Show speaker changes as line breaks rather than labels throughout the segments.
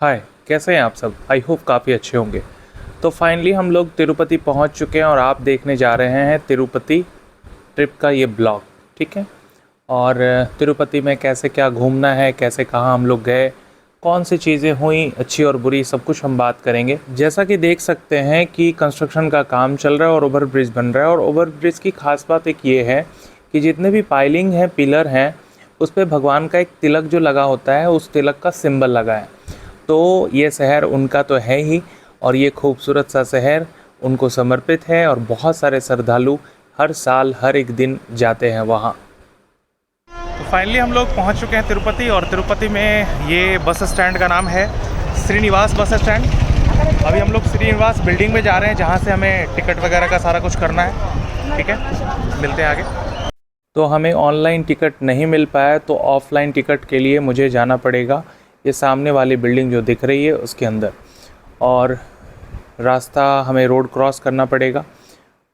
हाय, कैसे हैं आप सब? आई होप काफ़ी अच्छे होंगे। तो फाइनली हम लोग तिरुपति पहुंच चुके हैं और आप देखने जा रहे हैं तिरुपति ट्रिप का ये ब्लॉग, ठीक है? और तिरुपति में कैसे क्या घूमना है, कैसे कहाँ हम लोग गए, कौन सी चीज़ें हुई अच्छी और बुरी, सब कुछ हम बात करेंगे। जैसा कि देख सकते हैं कि कंस्ट्रक्शन का काम चल रहा है और ओवर ब्रिज बन रहा है। और ओवर ब्रिज की खास बात एक ये है कि जितने भी पाइलिंग हैं, पिलर हैं, उस पर भगवान का एक तिलक जो लगा होता है, उस तिलक का सिंबल लगा है। तो ये शहर उनका तो है ही, और ये खूबसूरत सा शहर उनको समर्पित है और बहुत सारे श्रद्धालु हर साल हर एक दिन जाते हैं वहाँ। तो फाइनली हम लोग पहुँच चुके हैं तिरुपति, और तिरुपति में ये बस स्टैंड का नाम है श्रीनिवास बस स्टैंड। अभी हम लोग श्रीनिवास बिल्डिंग में जा रहे हैं, जहाँ से हमें टिकट वगैरह का सारा कुछ करना है, ठीक है? मिलते हैं आगे। तो हमें ऑनलाइन टिकट नहीं मिल पाया, तो ऑफ़लाइन टिकट के लिए मुझे जाना पड़ेगा ये सामने वाली बिल्डिंग जो दिख रही है उसके अंदर, और रास्ता हमें रोड क्रॉस करना पड़ेगा।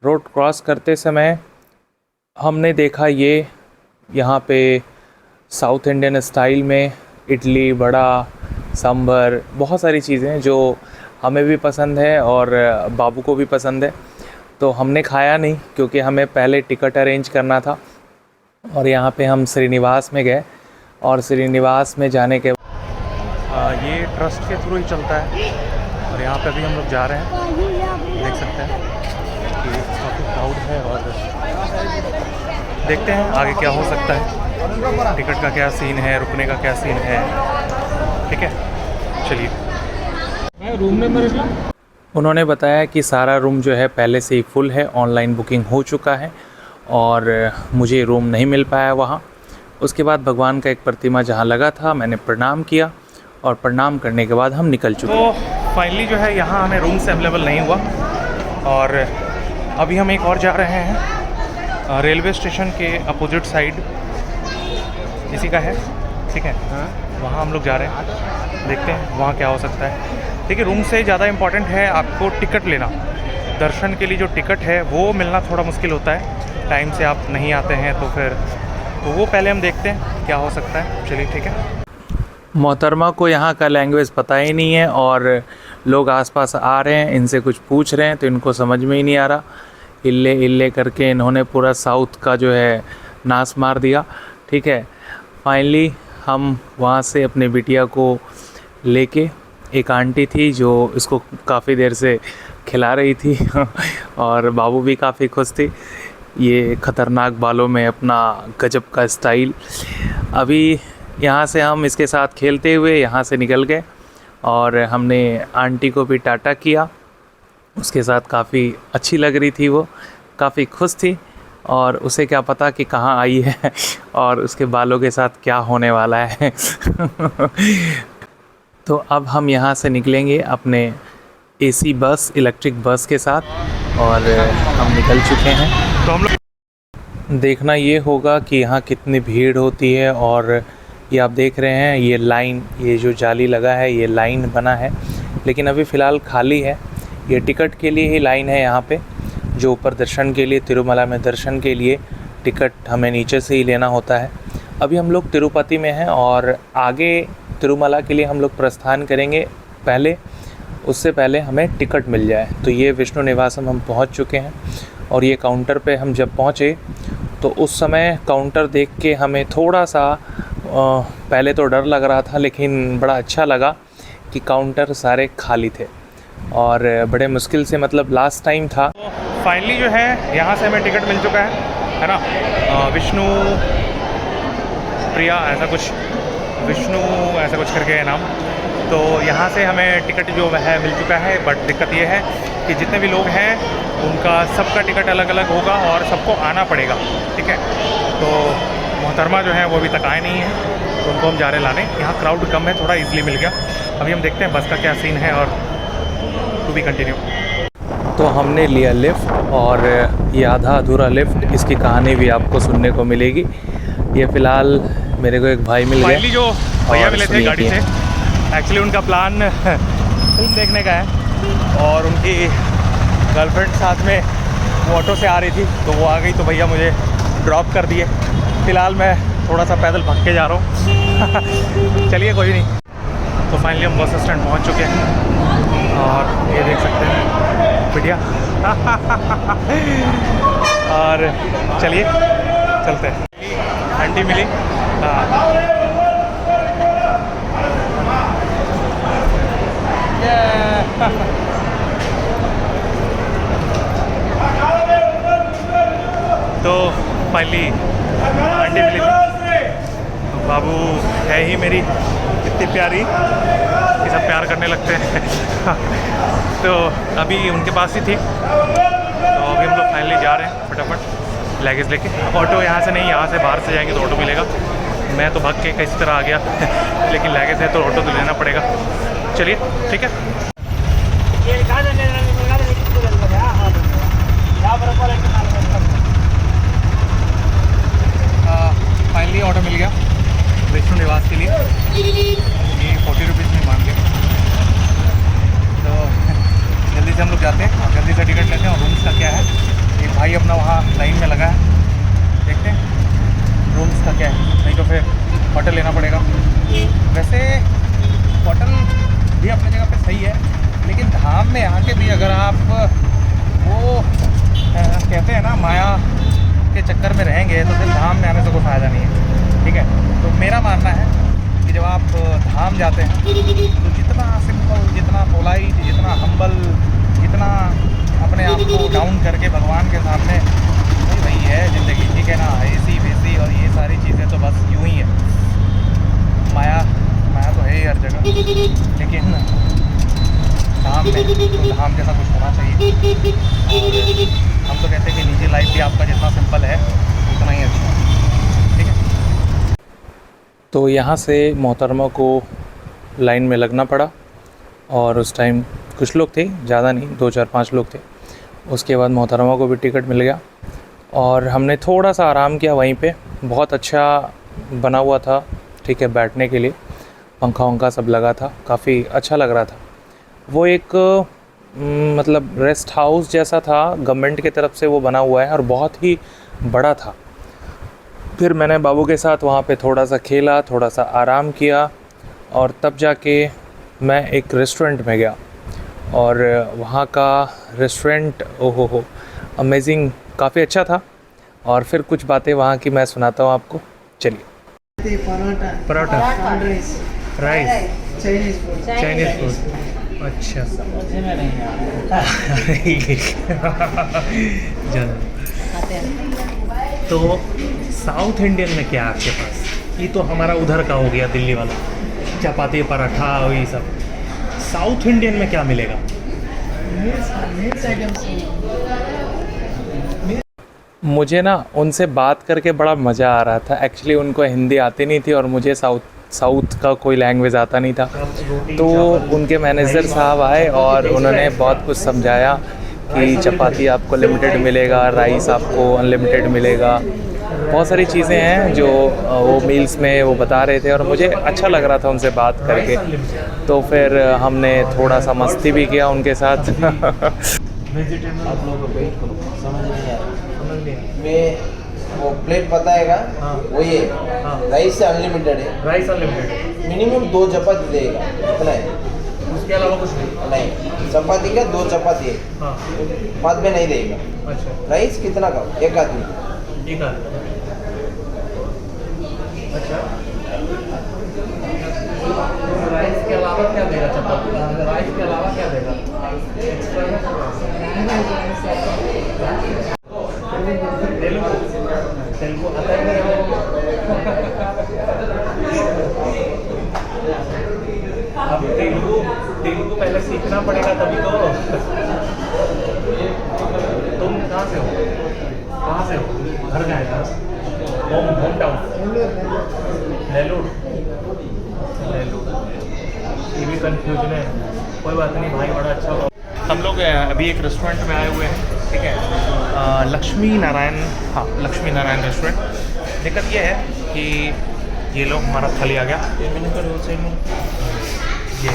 रोड क्रॉस करते समय हमने देखा ये यहाँ पे साउथ इंडियन स्टाइल में इडली, वड़ा, सांभर, बहुत सारी चीज़ें जो हमें भी पसंद है और बाबू को भी पसंद है। तो हमने खाया नहीं क्योंकि हमें पहले टिकट अरेंज करना था। और यहाँ पे हम श्रीनिवास में गए, और श्रीनिवास में जाने के ये ट्रस्ट के थ्रू ही चलता है। और यहाँ पे अभी हम लोग जा रहे हैं, देख सकते हैं कि काफ़ी क्राउड है, और देखते हैं आगे क्या हो सकता है, टिकट का क्या सीन है, रुकने का क्या सीन है, ठीक है? चलिए। रूम नंबर उन्होंने बताया कि सारा रूम जो है पहले से ही फुल है, ऑनलाइन बुकिंग हो चुका है, और मुझे रूम नहीं मिल पाया वहाँ। उसके बाद भगवान का एक प्रतिमा जहाँ लगा था, मैंने प्रणाम किया, और प्रणाम करने के बाद हम निकल चुके। तो फाइनली जो है यहाँ हमें रूम से अवेलेबल नहीं हुआ, और अभी हम एक और जा रहे हैं रेलवे स्टेशन के अपोजिट साइड, इसी का है, ठीक है? वहाँ हम लोग जा रहे हैं, देखते हैं वहाँ क्या हो सकता है। देखिए, रूम से ज़्यादा इम्पॉर्टेंट है आपको टिकट लेना। दर्शन के लिए जो टिकट है वो मिलना थोड़ा मुश्किल होता है, टाइम से आप नहीं आते हैं तो फिर, तो वो पहले हम देखते हैं क्या हो सकता है। चलिए, ठीक है। मोहतरमा को यहाँ का लैंग्वेज पता ही नहीं है, और लोग आसपास आ रहे हैं, इनसे कुछ पूछ रहे हैं तो इनको समझ में ही नहीं आ रहा। इल्ले इल्ले करके इन्होंने पूरा साउथ का जो है नाश मार दिया, ठीक है? फाइनली हम वहाँ से अपने बिटिया को लेके, एक आंटी थी जो इसको काफ़ी देर से खिला रही थी और बाबू भी काफ़ी खुश थी। ये ख़तरनाक बालों में अपना गजब का स्टाइल। अभी यहाँ से हम इसके साथ खेलते हुए यहाँ से निकल गए, और हमने आंटी को भी टाटा किया। उसके साथ काफ़ी अच्छी लग रही थी, वो काफ़ी खुश थी, और उसे क्या पता कि कहाँ आई है और उसके बालों के साथ क्या होने वाला है तो अब हम यहाँ से निकलेंगे अपने एसी बस, इलेक्ट्रिक बस के साथ, और हम निकल चुके हैं। तो हम लोग देखना ये होगा कि यहाँ कितनी भीड़ होती है, और ये आप देख रहे हैं ये लाइन, ये जो जाली लगा है ये लाइन बना है, लेकिन अभी फ़िलहाल खाली है। ये टिकट के लिए ही लाइन है यहाँ पे, जो ऊपर दर्शन के लिए, तिरुमला में दर्शन के लिए टिकट हमें नीचे से ही लेना होता है। अभी हम लोग तिरुपति में हैं, और आगे तिरुमला के लिए हम लोग प्रस्थान करेंगे पहले, उससे पहले हमें टिकट मिल जाए। तो ये विष्णु निवासम हम पहुँच चुके हैं, और ये काउंटर पे हम जब पहुँचे तो उस समय काउंटर देख के हमें थोड़ा सा पहले तो डर लग रहा था, लेकिन बड़ा अच्छा लगा कि काउंटर सारे खाली थे, और बड़े मुश्किल से, मतलब लास्ट टाइम था। तो फाइनली जो है यहाँ से हमें टिकट मिल चुका है ना? विष्णु प्रिया ऐसा कुछ, विष्णु ऐसा कुछ करके है नाम। तो यहाँ से हमें टिकट जो है मिल चुका है, बट दिक्कत ये है कि जितने भी लोग हैं उनका सबका टिकट अलग अलग होगा और सबको आना पड़ेगा, ठीक है? तो मोहतरमा जो है वो अभी तक आए नहीं है, तो उनको हम जा रहे लाने। यहाँ क्राउड कम है, थोड़ा ईजिली मिल गया। अभी हम देखते हैं बस का क्या सीन है, और टू बी कंटिन्यू। तो हमने लिया लिफ्ट, और ये आधा अधूरा लिफ्ट, इसकी कहानी भी आपको सुनने को मिलेगी। ये फ़िलहाल मेरे को एक भाई मिल गए,
जो भैया मिले थे गाड़ी से। एक्चुअली उनका प्लान फिल्म देखने का है, और उनकी गर्लफ्रेंड साथ में वो ऑटो से आ रही थी, तो वो आ गई, तो भैया मुझे ड्रॉप कर दिए। फ़िलहाल मैं थोड़ा सा पैदल भाग के जा रहा हूँ चलिए, कोई नहीं। तो फाइनली हम बस स्टैंड पहुंच चुके हैं और ये देख सकते हैं बढ़िया। और चलिए चलते हैं। आंटी मिली, हाँ तो फाइनली आंटी मिली थी। तो बाबू है ही मेरी इतनी प्यारी, ये सब प्यार करने लगते हैं। तो अभी उनके पास ही थी, तो अभी हम लोग फाइनली जा रहे हैं फटाफट लगेज लेके। ऑटो यहाँ से नहीं, यहाँ से बाहर से जाएंगे तो ऑटो मिलेगा। मैं तो भाग के किसी तरह आ गया लेकिन लगेज है तो ऑटो तो लेना पड़ेगा। चलिए ठीक है। फाइनली ऑटो मिल गया वैष्णो निवास के लिए। ये 40 रुपीज़ में मान गए। तो जल्दी से हम लोग जाते हैं और जल्दी से टिकट लेते हैं। और रूम्स का क्या है, ये भाई अपना वहाँ लाइन में लगा है, देखते हैं रूम्स का क्या है, नहीं तो फिर होटल लेना पड़ेगा। वैसे होटल भी अपनी जगह पे सही है, लेकिन धाम में आके भी अगर आप वो कहते हैं ना माया के चक्कर में रहेंगे तो फिर धाम में आने से कोई फ़ायदा नहीं है। ठीक है, तो मेरा मानना है कि जब आप धाम जाते हैं तो जितना सिंपल, जितना पोलाइट, जितना हम्बल, जितना अपने आप को डाउन करके भगवान के सामने, वही है ज़िंदगी। ठीक है ना, एसी वेसी और ये सारी चीज़ें तो बस यूँ ही है। माया तो है ही हर जगह, लेकिन धाम में तो धाम जैसा कुछ होना चाहिए। और हम तो कहते हैं कि निजी लाइफ भी आपका जितना सिंपल है उतना ही अच्छा है। ठीक है।
तो यहाँ से मोहतरमा को लाइन में लगना पड़ा और उस टाइम कुछ लोग थे, ज़्यादा नहीं, 2 4 5 लोग थे। उसके बाद मोहतरमा को भी टिकट मिल गया और हमने थोड़ा सा आराम किया वहीं पे। बहुत अच्छा बना हुआ था, ठीक है, बैठने के लिए पंखा वंखा सब लगा था, काफ़ी अच्छा लग रहा था। वो एक मतलब रेस्ट हाउस जैसा था, गवर्नमेंट की तरफ से वो बना हुआ है और बहुत ही बड़ा था। फिर मैंने बाबू के साथ वहाँ पे थोड़ा सा खेला, थोड़ा सा आराम किया और तब जाके मैं एक रेस्टोरेंट में गया। और वहाँ का रेस्टोरेंट ओहो हो अमेजिंग, काफ़ी अच्छा था। और फिर कुछ बातें वहाँ की मैं सुनाता हूँ आपको, चलिए। पराठा, राइस, चाइनीज़ फूड, अच्छा। तो साउथ इंडियन में क्या है आपके पास? ये तो हमारा उधर का हो गया दिल्ली वाला, चपाती पराठा और ये सब। साउथ इंडियन में क्या मिलेगा? मुझे ना उनसे बात करके बड़ा मज़ा आ रहा था। एक्चुअली उनको हिंदी आती नहीं थी और मुझे साउथ का कोई लैंग्वेज आता नहीं था। तो उनके मैनेजर साहब आए और उन्होंने बहुत कुछ समझाया कि चपाती आपको लिमिटेड मिलेगा, राइस आपको अनलिमिटेड मिलेगा, बहुत सारी चीज़ें हैं जो वो मील्स में वो बता रहे थे और मुझे अच्छा लग रहा था उनसे बात करके। तो फिर हमने थोड़ा सा मस्ती भी किया उनके साथ।
आप लोगों को वेट करो, समझ नहीं आ रहा। मैं वो प्लेट बताएगा,
हाँ।
वो ये राइस से अनलिमिटेड है,
राइस अनलिमिटेड,
मिनिमम 2 चपाती देगा, इतना है,
उसके अलावा कुछ
नहीं। चपाती का 2 चपाती है,
हाँ।
बाद में नहीं देगा।
अच्छा,
राइस कितना का? 1 आदमी।
एक आदमी। अच्छा, राइस के अलावा क्या देगा? चपाती राइस के अलावा क्या देगा? तेलुगु आता है मेरे को। अब तेलुगु पहले सीखना पड़ेगा तभी तो। तुम कहाँ से हो? कहाँ से हो? घर का है? Home town Nellore. ये भी कन्फ्यूजन है, कोई बात नहीं भाई, बड़ा अच्छा हुआ। हम लोग अभी एक रेस्टोरेंट में आए हुए हैं, ठीक है, लक्ष्मी नारायण, हाँ लक्ष्मी नारायण रेस्टोरेंट। दिक्कत ये है कि ये लोग हमारा थाली आ गया। ये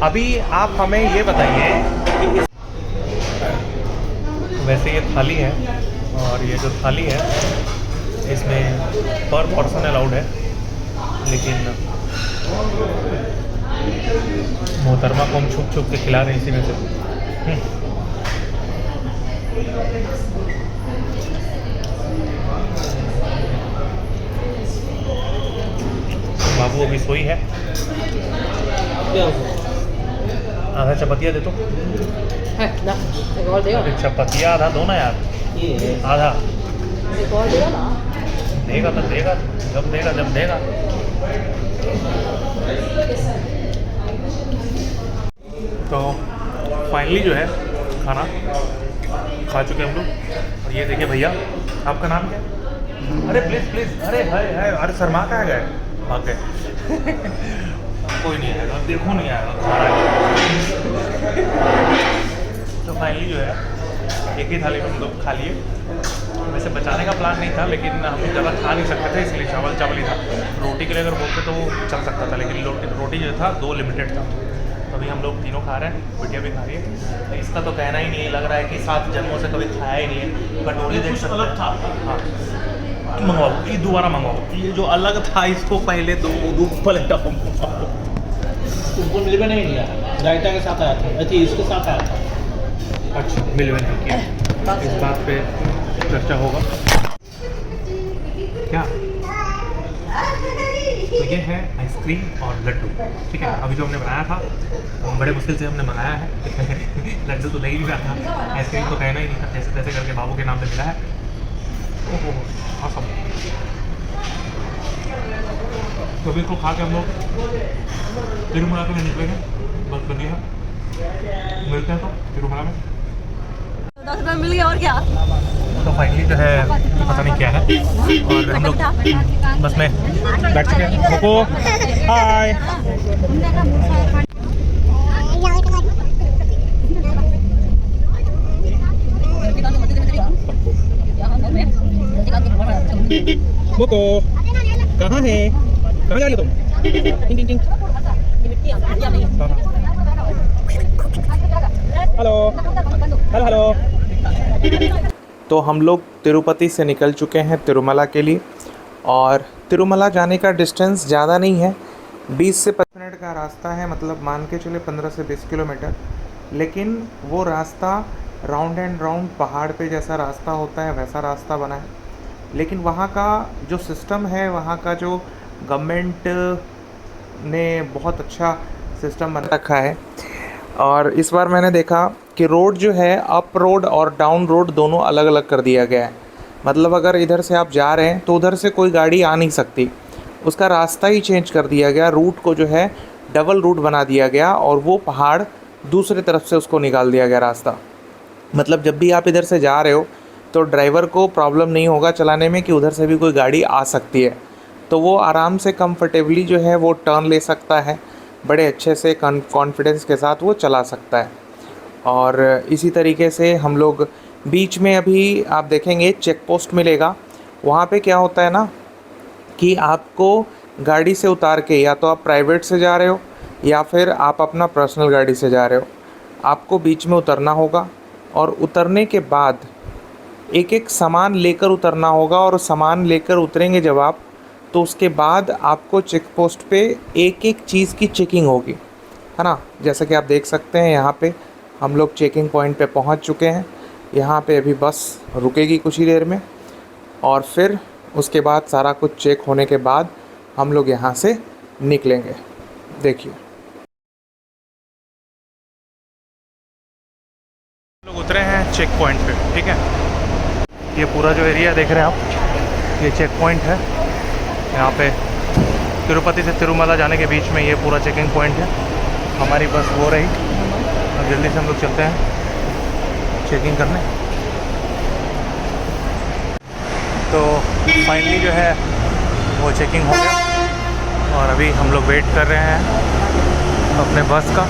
अभी आप हमें ये बताइए कि वैसे ये थाली है और ये जो थाली है इसमें पर पर्सन अलाउड है, लेकिन मोहतरमा को हम छुप छुप के खिला रहे हैं इसी में से। बाबू अभी सोई है। आधा चपातिया दे तो।
है ना, एक और देगा।
अरे चपातिया आधा दो ना यार। आधा
एक और देगा ना।
देगा तो देगा, जब देगा जब देगा। तो फाइनली जो है खाना खा चुके हम लोग। और ये देखिए भैया, आपका नाम क्या है? अरे प्लीज़ प्लीज़, अरे है अरे शर्मा कहाँ गए? भाग गए। कोई नहीं आएगा, देखो नहीं आएगा, खाना है। तो फाइनली जो है एक ही थाली में हम लोग खा लिए। वैसे बचाने का प्लान नहीं था, लेकिन हम लोग ज़्यादा खा नहीं सकते थे, इसलिए चावल ही था। रोटी के लिए अगर बोलते तो वो चल सकता था, लेकिन रोटी जो था 2 लिमिटेड था। तो अभी हम लोग तीनों खा रहे हैं, बिटिया भी खा रही है। तो इसका तो कहना ही नहीं है, लग रहा है कि 7 जन्मों से कभी खाया ही नहीं है। कटोरी देख सकते हैं। हाँ, मंगवाओ, ये दोबारा मंगवाओ। ये जो अलग था इसको पहले दो प्लेटा मंगवाओ।
तुमको मिलवे नहीं दिया, रायता के साथ आया था, अथी इसके साथ आया था।
अच्छा, मिलवे नहीं किया। इस बात पे चर्चा होगा क्या? तो ये है आइसक्रीम और लड्डू, ठीक है। अभी जो हमने बनाया था बड़े मुश्किल से हमने मंगाया है। लड्डू तो नहीं मिला था, आइसक्रीम तो कहना ही नहीं था, जैसे तैसे करके बाबू के नाम पे मिला है। ओहो awesome। तो अभी इसको खा के हम लोग तिरुमला के लिए निकलेंगे, बस बनी है। मिलते हैं तो तिरुमला में।
10 रुपये मिल गया और क्या।
तो फाइनली जो है पता नहीं क्या है, और हम लोग बस में बैठ चुके हैं। कोको हाय। कोको कहाँ है? कहाँ जा रही हो तुम? टिंग टिंग टिंग। Hello hello hello.
तो हम लोग तिरुपति से निकल चुके हैं तिरुमला के लिए। और तिरुमला जाने का डिस्टेंस ज़्यादा नहीं है, 20 से 25 मिनट का रास्ता है, मतलब मान के चले 15 से 20 किलोमीटर। लेकिन वो रास्ता राउंड एंड राउंड पहाड़ पे जैसा रास्ता होता है वैसा रास्ता बना है। लेकिन वहाँ का जो सिस्टम है, वहाँ का जो गवर्नमेंट ने बहुत अच्छा सिस्टम बना रखा है। और इस बार मैंने देखा कि रोड जो है, अप रोड और डाउन रोड दोनों अलग अलग कर दिया गया है। मतलब अगर इधर से आप जा रहे हैं तो उधर से कोई गाड़ी आ नहीं सकती, उसका रास्ता ही चेंज कर दिया गया। रूट को जो है डबल रूट बना दिया गया, और वो पहाड़ दूसरे तरफ से उसको निकाल दिया गया रास्ता। मतलब जब भी आप इधर से जा रहे हो तो ड्राइवर को प्रॉब्लम नहीं होगा चलाने में कि उधर से भी कोई गाड़ी आ सकती है। तो वो आराम से कंफर्टेबली जो है वो टर्न ले सकता है, बड़े अच्छे से कॉन्फिडेंस के साथ वो चला सकता है। और इसी तरीके से हम लोग बीच में अभी आप देखेंगे चेक पोस्ट मिलेगा। वहाँ पे क्या होता है ना कि आपको गाड़ी से उतार के, या तो आप प्राइवेट से जा रहे हो या फिर आप अपना पर्सनल गाड़ी से जा रहे हो, आपको बीच में उतरना होगा। और उतरने के बाद एक एक सामान लेकर उतरना होगा, और सामान लेकर उतरेंगे जब आप, तो उसके बाद आपको चेक पोस्ट पे एक एक चीज़ की चेकिंग होगी, है ना। जैसा कि आप देख सकते हैं यहाँ पे हम लोग चेकिंग पॉइंट पे पहुँच चुके हैं। यहाँ पे अभी बस रुकेगी कुछ ही देर में, और फिर उसके बाद सारा कुछ चेक होने के बाद हम लोग यहाँ से निकलेंगे। देखिए
लोग उतरे हैं चेक पॉइंट पे, ठीक है। ये पूरा जो एरिया देख रहे हैं आप, ये चेक पॉइंट है। यहाँ पे तिरुपति से तिरुमला जाने के बीच में ये पूरा चेकिंग पॉइंट है। हमारी बस वो रही, अब जल्दी से हम लोग चलते हैं चेकिंग करने। तो फाइनली जो है वो चेकिंग हो गया, और अभी हम लोग वेट कर रहे हैं अपने बस का।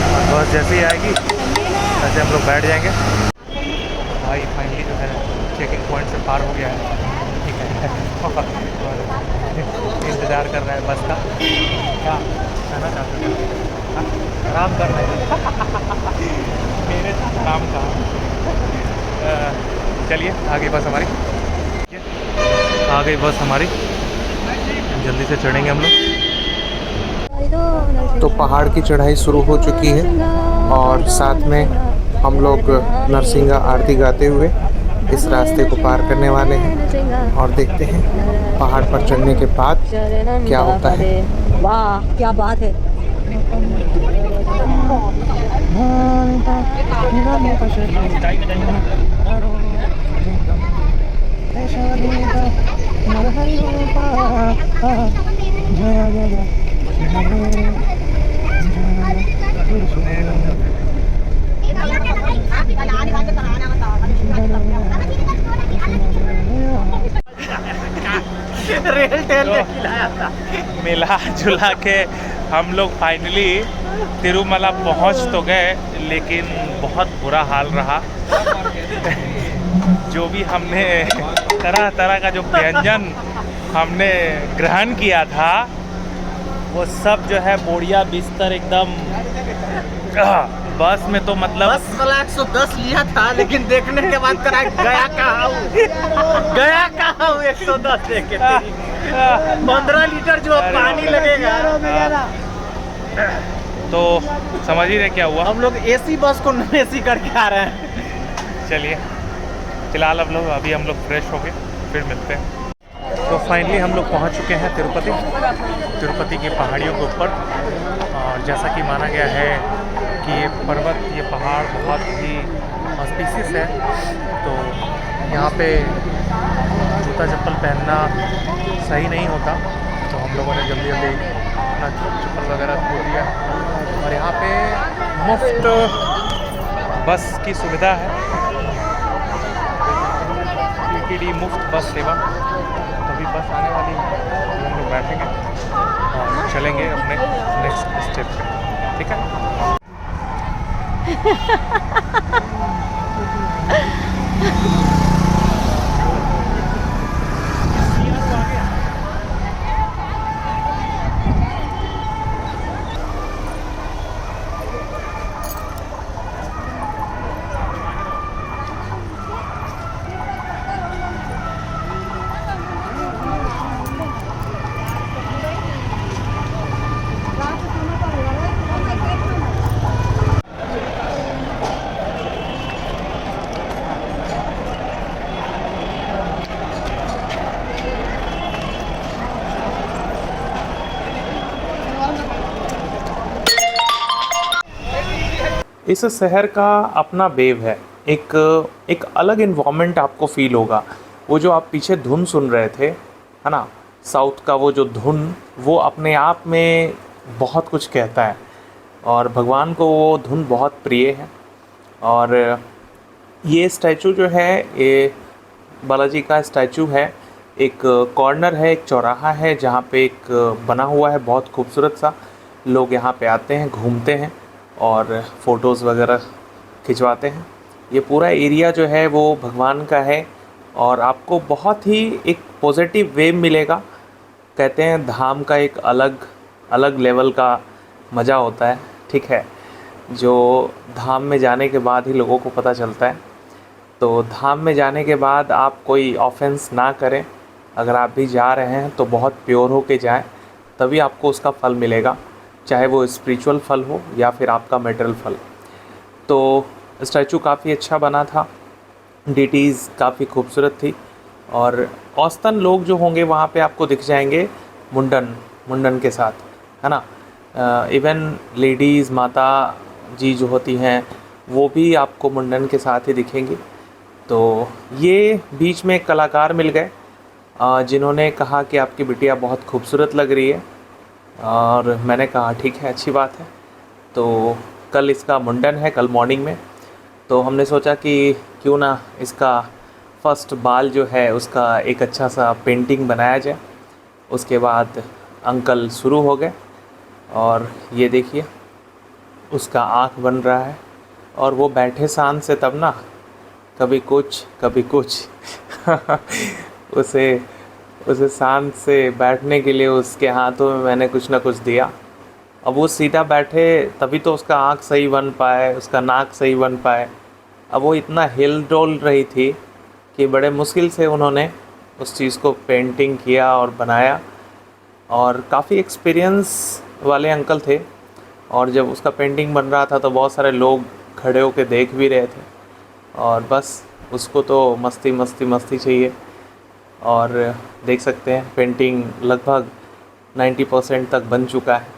और बस जैसे ही आएगी वैसे हम लोग बैठ जाएंगे। भाई फाइनली जो है चेकिंग पॉइंट से पार हो गया है, ठीक है। और इंतज़ार कर रहा है बस का। क्या कहना चाहते हैं? आराम कर रहे हैं। मेरे काम का। चलिए आगे बस हमारी, आ गई बस हमारी, जल्दी से चढ़ेंगे हम लोग।
तो पहाड़ की चढ़ाई शुरू हो चुकी है और साथ में हम लोग नरसिंगा आरती गाते हुए इस रास्ते को पार करने वाले हैं और देखते हैं पहाड़ पर चढ़ने के बाद क्या होता है।
वाह क्या बात है।
मिला जुला के हम लोग फाइनली तिरुमला पहुंच तो गए, लेकिन बहुत बुरा हाल रहा। जो भी हमने तरह तरह का जो व्यंजन हमने ग्रहण किया था वो सब जो है बोरिया बिस्तर एकदम बस में तो मतलब
110 लिया था, लेकिन देखने के बाद करा गया कहाँ हूँ 110 देखे 15 लीटर जो पानी लगेगा।
तो समझ ही रहे क्या हुआ।
हम लोग एसी बस को नॉन एसी करके आ रहे हैं।
चलिए फिलहाल अभी हम लोग फ्रेश हो गए, फिर मिलते हैं। तो फाइनली हम लोग पहुंच चुके हैं तिरुपति की पहाड़ियों के ऊपर। और जैसा कि माना गया है कि ये पहाड़ बहुत ही ऑस्पिशियस है, तो यहाँ पे जूता चप्पल पहनना सही नहीं होता, तो हम लोगों ने जल्दी अपना चप्पल वगैरह खो दिया। और यहाँ पे मुफ्त बस की सुविधा है, टीटीडी मुफ्त बस सेवा। तभी बस आने वाली है, हम लोग बैठेंगे और चलेंगे अपने नेक्स्ट स्टेप पे, ठीक है।
इस शहर का अपना वेव है, एक अलग इन्वामेंट आपको फील होगा। वो जो आप पीछे धुन सुन रहे थे, है ना, साउथ का वो जो धुन, वो अपने आप में बहुत कुछ कहता है और भगवान को वो धुन बहुत प्रिय है। और ये स्टैचू जो है, ये बालाजी का स्टैचू है। एक कॉर्नर है, एक चौराहा है जहाँ पे एक बना हुआ है बहुत खूबसूरत सा। लोग यहाँ पे आते हैं, घूमते हैं और फ़ोटोज़ वगैरह खिंचवाते हैं। ये पूरा एरिया जो है वो भगवान का है और आपको बहुत ही एक पॉजिटिव वेव मिलेगा। कहते हैं धाम का एक अलग लेवल का मज़ा होता है, ठीक है, जो धाम में जाने के बाद ही लोगों को पता चलता है। तो धाम में जाने के बाद आप कोई ऑफेंस ना करें। अगर आप भी जा रहे हैं तो बहुत प्योर हो के जाएँ, तभी आपको उसका फल मिलेगा, चाहे वो स्पिरिचुअल फल हो या फिर आपका मेटेरियल फल। तो स्टैचू काफ़ी अच्छा बना था, डिटीज़ काफ़ी खूबसूरत थी और औसतन लोग जो होंगे वहाँ पे आपको दिख जाएंगे मुंडन के साथ, है ना। इवन लेडीज़ माता जी जो होती हैं वो भी आपको मुंडन के साथ ही दिखेंगी। तो ये बीच में एक कलाकार मिल गए जिन्होंने कहा कि आपकी बिटिया बहुत खूबसूरत लग रही है और मैंने कहा ठीक है, अच्छी बात है। तो कल इसका मुंडन है, कल मॉर्निंग में, तो हमने सोचा कि क्यों ना इसका फर्स्ट बाल जो है उसका एक अच्छा सा पेंटिंग बनाया जाए। उसके बाद अंकल शुरू हो गए और ये देखिए उसका आँख बन रहा है और वो बैठे शान से, तब ना कभी कुछ उसे शांत से बैठने के लिए उसके हाथों में मैंने कुछ ना कुछ दिया। अब वो सीधा बैठे तभी तो उसका आँख सही बन पाए, उसका नाक सही बन पाए। अब वो इतना हिल डोल रही थी कि बड़े मुश्किल से उन्होंने उस चीज़ को पेंटिंग किया और बनाया। और काफ़ी एक्सपीरियंस वाले अंकल थे, और जब उसका पेंटिंग बन रहा था तो बहुत सारे लोग खड़े होकर देख भी रहे थे, और बस उसको तो मस्ती मस्ती मस्ती चाहिए। और देख सकते हैं पेंटिंग लगभग 90% तक बन चुका है।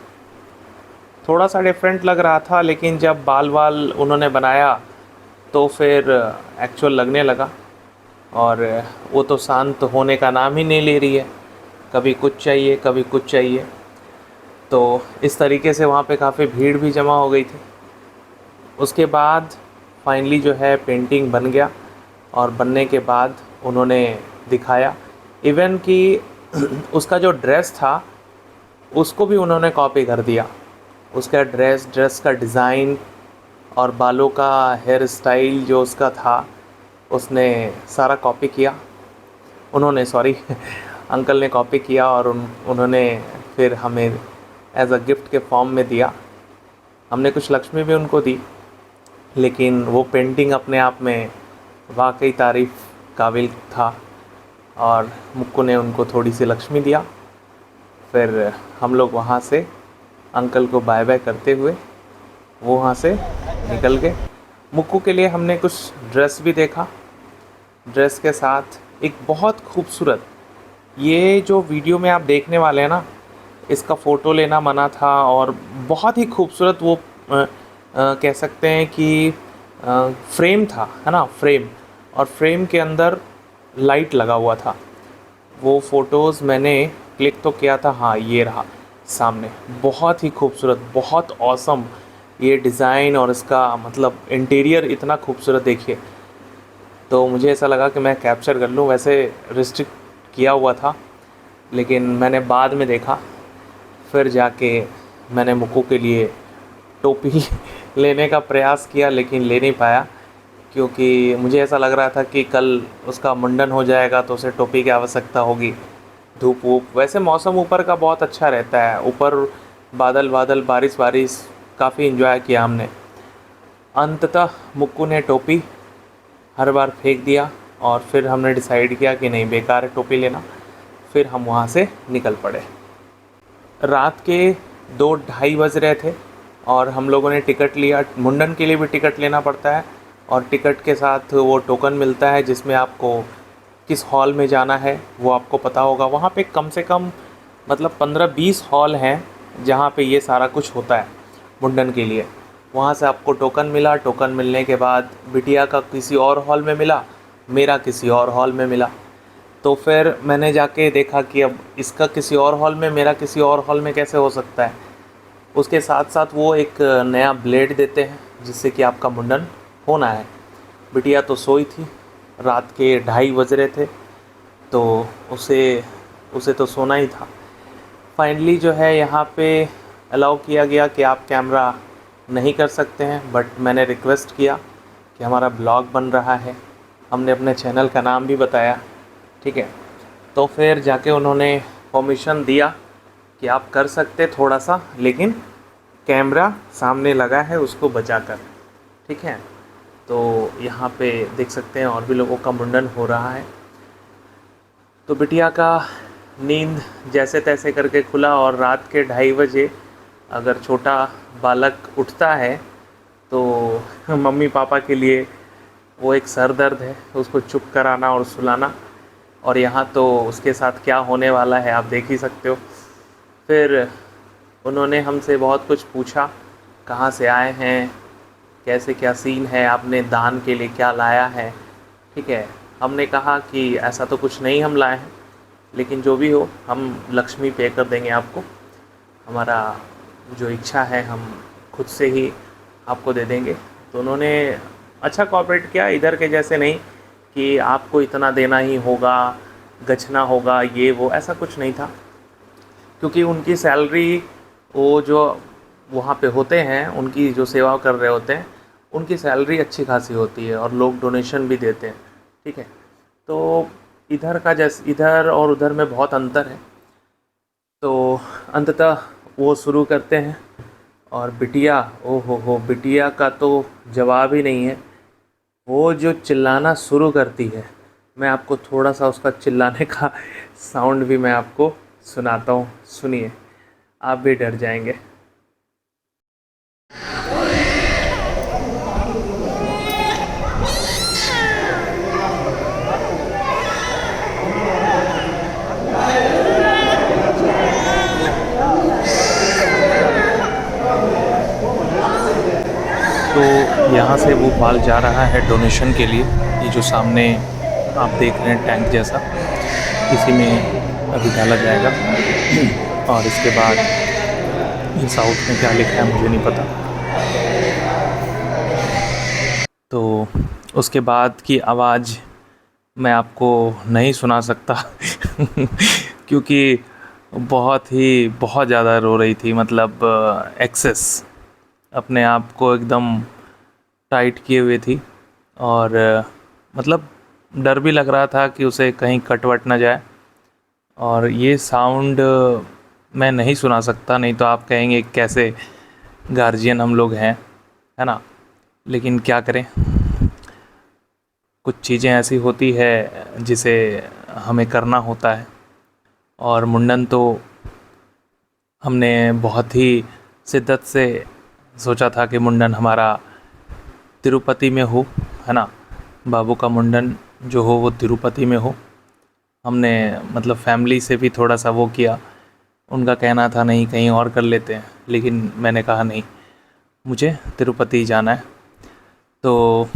थोड़ा सा डिफरेंट लग रहा था, लेकिन जब बाल उन्होंने बनाया तो फिर एक्चुअल लगने लगा। और वो तो शांत होने का नाम ही नहीं ले रही है, कभी कुछ चाहिए कभी कुछ चाहिए। तो इस तरीके से वहाँ पे काफ़ी भीड़ भी जमा हो गई थी। उसके बाद फाइनली जो है पेंटिंग बन गया, और बनने के बाद उन्होंने दिखाया। इवन कि उसका जो ड्रेस था उसको भी उन्होंने कॉपी कर दिया। उसका ड्रेस का डिज़ाइन और बालों का हेयर स्टाइल जो उसका था, उसने सारा कॉपी किया। उन्होंने अंकल ने कॉपी किया, और उन्होंने फिर हमें एज अ गिफ्ट के फॉर्म में दिया। हमने कुछ लक्ष्मी भी उनको दी, लेकिन वो पेंटिंग अपने आप में वाकई तारीफ़ काबिल था, और मुक्कू ने उनको थोड़ी सी लक्ष्मी दिया। फिर हम लोग वहाँ से अंकल को बाय बाय करते हुए वो वहाँ से निकल गए। मुक्कू के लिए हमने कुछ ड्रेस भी देखा। ड्रेस के साथ एक बहुत खूबसूरत, ये जो वीडियो में आप देखने वाले हैं ना, इसका फ़ोटो लेना मना था, और बहुत ही खूबसूरत वो कह सकते हैं कि फ्रेम था, है ना, फ्रेम। और फ्रेम के अंदर लाइट लगा हुआ था। वो फ़ोटोज़ मैंने क्लिक तो किया था, हाँ ये रहा सामने। बहुत ही खूबसूरत, बहुत ऑसम ये डिज़ाइन, और इसका मतलब इंटीरियर इतना खूबसूरत देखिए। तो मुझे ऐसा लगा कि मैं कैप्चर कर लूँ। वैसे रिस्ट्रिक्ट किया हुआ था, लेकिन मैंने बाद में देखा। फिर जाके मैंने मुक्कू के लिए टोपी लेने का प्रयास किया, लेकिन ले नहीं पाया, क्योंकि मुझे ऐसा लग रहा था कि कल उसका मुंडन हो जाएगा तो उसे टोपी की आवश्यकता होगी। धूप वूप, वैसे मौसम ऊपर का बहुत अच्छा रहता है, ऊपर बादल बादल, बारिश बारिश, काफ़ी इन्जॉय किया हमने। अंततः मुक्कू ने टोपी हर बार फेंक दिया, और फिर हमने डिसाइड किया कि नहीं, बेकार है टोपी लेना। फिर हम वहाँ से निकल पड़े। रात के 2-2:30 बज रहे थे, और हम लोगों ने टिकट लिया। मुंडन के लिए भी टिकट लेना पड़ता है, और टिकट के साथ वो टोकन मिलता है जिसमें आपको किस हॉल में जाना है वो आपको पता होगा। वहाँ पे कम से कम मतलब 15-20 हॉल हैं जहाँ पे ये सारा कुछ होता है मुंडन के लिए। वहाँ से आपको टोकन मिला। टोकन मिलने के बाद बिटिया का किसी और हॉल में मिला, मेरा किसी और हॉल में मिला। तो फिर मैंने जाके देखा कि अब इसका किसी और हॉल में, मेरा किसी और हॉल में कैसे हो सकता है। उसके साथ साथ वो एक नया ब्लेड देते हैं जिससे कि आपका मुंडन होना है। बिटिया तो सोई थी, रात के 2:30 बज रहे थे, तो उसे तो सोना ही था। फाइनली जो है यहाँ पे अलाउ किया गया कि आप कैमरा नहीं कर सकते हैं, बट मैंने रिक्वेस्ट किया कि हमारा ब्लॉग बन रहा है। हमने अपने चैनल का नाम भी बताया, ठीक है। तो फिर जाके उन्होंने परमिशन दिया कि आप कर सकते थोड़ा सा, लेकिन कैमरा सामने लगा है उसको बचाकर, ठीक है। तो यहाँ पे देख सकते हैं और भी लोगों का मुंडन हो रहा है। तो बिटिया का नींद जैसे तैसे करके खुला, और रात के 2:30 बजे अगर छोटा बालक उठता है तो मम्मी पापा के लिए वो एक सर दर्द है, उसको चुप कराना और सुलाना। और यहाँ तो उसके साथ क्या होने वाला है आप देख ही सकते हो। फिर उन्होंने हमसे बहुत कुछ पूछा, कहाँ से आए हैं, कैसे क्या सीन है, आपने दान के लिए क्या लाया है, ठीक है। हमने कहा कि ऐसा तो कुछ नहीं हम लाए हैं, लेकिन जो भी हो हम लक्ष्मी पे कर देंगे आपको, हमारा जो इच्छा है हम खुद से ही आपको दे देंगे। तो उन्होंने अच्छा कोऑपरेट किया, इधर के जैसे नहीं कि आपको इतना देना ही होगा, गछना होगा, ये वो, ऐसा कुछ नहीं था। क्योंकि उनकी सैलरी, वो जो वहाँ पे होते हैं, उनकी जो सेवा कर रहे होते हैं, उनकी सैलरी अच्छी खासी होती है और लोग डोनेशन भी देते हैं, ठीक है। तो इधर का जैसे इधर और उधर में बहुत अंतर है। तो अंततः वो शुरू करते हैं, और बिटिया, ओ हो, बिटिया का तो जवाब ही नहीं है। वो जो चिल्लाना शुरू करती है, मैं आपको थोड़ा सा उसका चिल्लाने का साउंड भी मैं आपको सुनाता हूँ, सुनिए, आप भी डर जाएंगे। तो यहाँ से वो बाल जा रहा है डोनेशन के लिए। ये जो सामने आप देख रहे हैं टैंक जैसा, इसी में अभी डाला जाएगा। और इसके बाद ये साउथ में क्या लिखा है मुझे नहीं पता। तो उसके बाद की आवाज़ मैं आपको नहीं सुना सकता क्योंकि बहुत ज़्यादा रो रही थी, मतलब एक्सेस, अपने आप को एकदम टाइट किए हुए थी। और मतलब डर भी लग रहा था कि उसे कहीं कट-वट ना जाए। और ये साउंड मैं नहीं सुना सकता, नहीं तो आप कहेंगे कैसे गार्जियन हम लोग हैं, है ना। लेकिन क्या करें, कुछ चीज़ें ऐसी होती है जिसे हमें करना होता है। और मुंडन तो हमने बहुत ही शिद्दत से सोचा था कि मुंडन हमारा तिरुपति में हो, है ना। बाबू का मुंडन जो हो वो तिरुपति में हो। हमने मतलब फैमिली से भी थोड़ा सा वो किया, उनका कहना था नहीं कहीं और कर लेते हैं, लेकिन मैंने कहा नहीं, मुझे तिरुपति जाना है। तो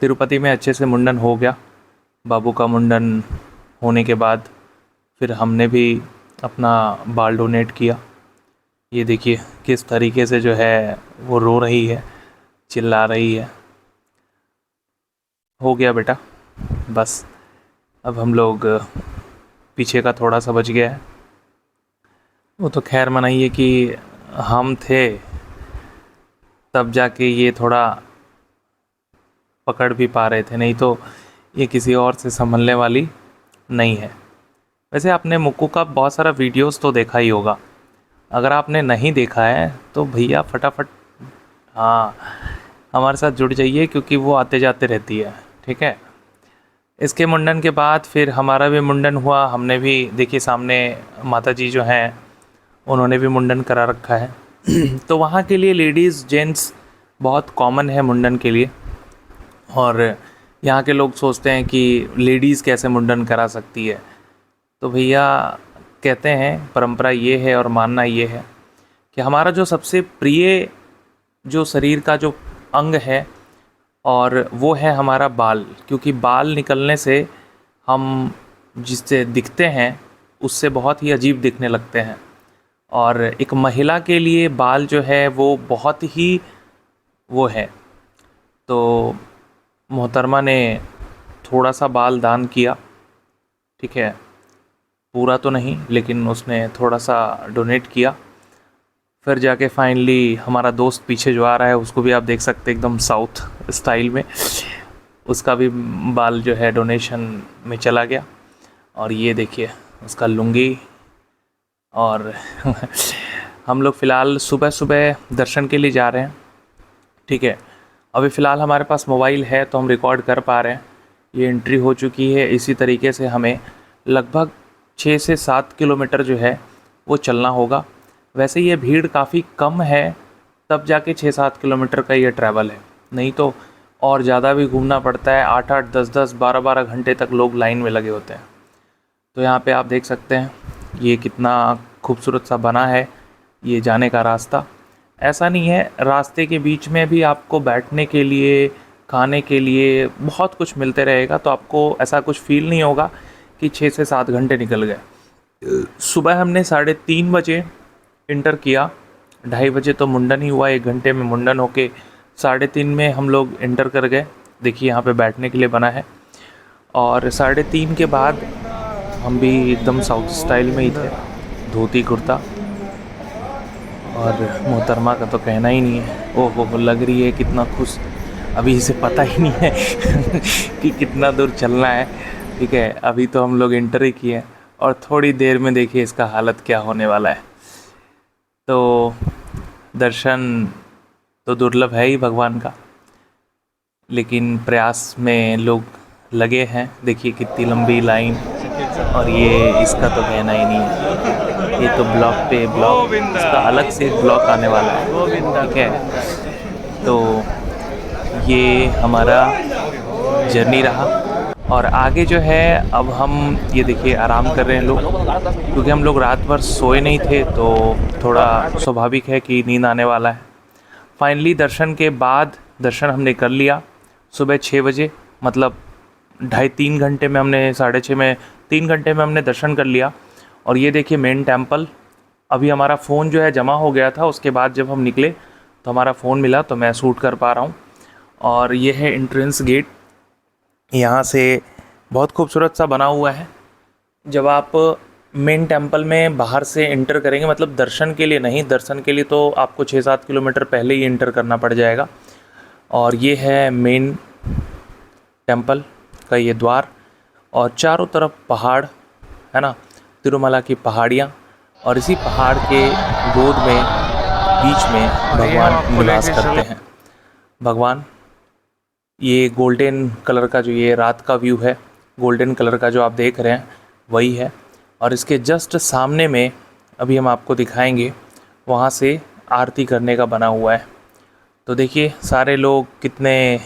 तिरुपति में अच्छे से मुंडन हो गया। बाबू का मुंडन होने के बाद फिर हमने भी अपना बाल डोनेट किया। ये देखिए किस तरीके से जो है वो रो रही है, चिल्ला रही है। हो गया बेटा, बस अब हम लोग पीछे का थोड़ा सा बच गया है। वो तो खैर मनाइए कि हम थे तब जाके ये थोड़ा पकड़ भी पा रहे थे, नहीं तो ये किसी और से संभलने वाली नहीं है। वैसे आपने मुक्कू का बहुत सारा वीडियोस तो देखा ही होगा, अगर आपने नहीं देखा है तो भैया फटाफट हाँ हमारे साथ जुड़ जाइए, क्योंकि वो आते जाते रहती है, ठीक है। इसके मुंडन के बाद फिर हमारा भी मुंडन हुआ। हमने भी देखिए सामने माता जी जो हैं उन्होंने भी मुंडन करा रखा है तो वहाँ के लिए लेडीज़ जेंट्स बहुत कॉमन है मुंडन के लिए। और यहाँ के लोग सोचते हैं कि लेडीज़ कैसे मुंडन करा सकती है, तो भैया कहते हैं परंपरा ये है और मानना ये है कि हमारा जो सबसे प्रिय जो शरीर का जो अंग है और वो है हमारा बाल, क्योंकि बाल निकलने से हम जिससे दिखते हैं उससे बहुत ही अजीब दिखने लगते हैं। और एक महिला के लिए बाल जो है वो बहुत ही वो है। तो मोहतरमा ने थोड़ा सा बाल दान किया, ठीक है, पूरा तो नहीं लेकिन उसने थोड़ा सा डोनेट किया। फिर जाके फाइनली हमारा दोस्त पीछे जो आ रहा है उसको भी आप देख सकते हैं एकदम साउथ स्टाइल में, उसका भी बाल जो है डोनेशन में चला गया। और ये देखिए उसका लुंगी। और हम लोग फ़िलहाल सुबह सुबह दर्शन के लिए जा रहे हैं, ठीक है। अभी फ़िलहाल हमारे पास मोबाइल है तो हम रिकॉर्ड कर पा रहे हैं। ये एंट्री हो चुकी है। इसी तरीके से हमें लगभग 6 से 7 किलोमीटर जो है वो चलना होगा। वैसे ये भीड़ काफ़ी कम है, तब जाके 6-7 किलोमीटर का ये ट्रैवल है, नहीं तो और ज़्यादा भी घूमना पड़ता है। 8-8, 10-10, 12-12 घंटे तक लोग लाइन में लगे होते हैं। तो यहाँ पे आप देख सकते हैं ये कितना खूबसूरत सा बना है ये जाने का रास्ता। ऐसा नहीं है, रास्ते के बीच में भी आपको बैठने के लिए, खाने के लिए बहुत कुछ मिलते रहेगा, तो आपको ऐसा कुछ फ़ील नहीं होगा कि 6 से 7 घंटे निकल गए। सुबह हमने 3:30 बजे इंटर किया, 2:30 बजे तो मुंडन ही हुआ, 1 घंटे में मुंडन होके 3:30 में हम लोग इंटर कर गए। देखिए यहाँ पे बैठने के लिए बना है। और 3:30 के बाद हम भी एकदम साउथ स्टाइल में ही थे, धोती कुर्ता। और मोहतरमा का तो कहना ही नहीं है, ओहो लग रही है कितना खुश। अभी इसे पता ही नहीं है कि कितना दूर चलना है, ठीक है। अभी तो हम लोग इंटर ही किए और थोड़ी देर में देखिए इसका हालत क्या होने वाला है। तो दर्शन तो दुर्लभ है ही भगवान का, लेकिन प्रयास में लोग लगे हैं। देखिए कितनी लंबी लाइन। और ये इसका तो कहना ही नहीं है, ये तो ब्लॉक पे ब्लॉक, इसका अलग से ब्लॉक आने वाला है, ठीक है। तो ये हमारा जर्नी रहा। और आगे जो है अब हम ये देखिए आराम कर रहे हैं लोग, क्योंकि हम लोग रात भर सोए नहीं थे, तो थोड़ा स्वाभाविक है कि नींद आने वाला है। फाइनली दर्शन के बाद दर्शन हमने कर लिया सुबह 6 बजे, मतलब 2.5-3 घंटे में हमने 6:30 में 3 घंटे में हमने दर्शन कर लिया। और ये देखिए मेन टेम्पल। अभी हमारा फ़ोन जो है जमा हो गया था, उसके बाद जब हम निकले तो हमारा फ़ोन मिला, तो मैं शूट कर पा रहा हूँ। और ये है एंट्रेंस गेट, यहाँ से बहुत खूबसूरत सा बना हुआ है। जब आप मेन टेम्पल में बाहर से एंटर करेंगे, मतलब दर्शन के लिए नहीं, दर्शन के लिए तो आपको 6-7 किलोमीटर पहले ही एंटर करना पड़ जाएगा। और ये है मेन टेम्पल का ये द्वार, और चारों तरफ पहाड़ है ना, तिरुमला की पहाड़ियाँ, और इसी पहाड़ के गोद में बीच में भगवान निवास करते हैं। भगवान, ये गोल्डन कलर का जो ये रात का व्यू है, गोल्डन कलर का जो आप देख रहे हैं वही है। और इसके जस्ट सामने में अभी हम आपको दिखाएंगे, वहाँ से आरती करने का बना हुआ है। तो देखिए सारे लोग कितने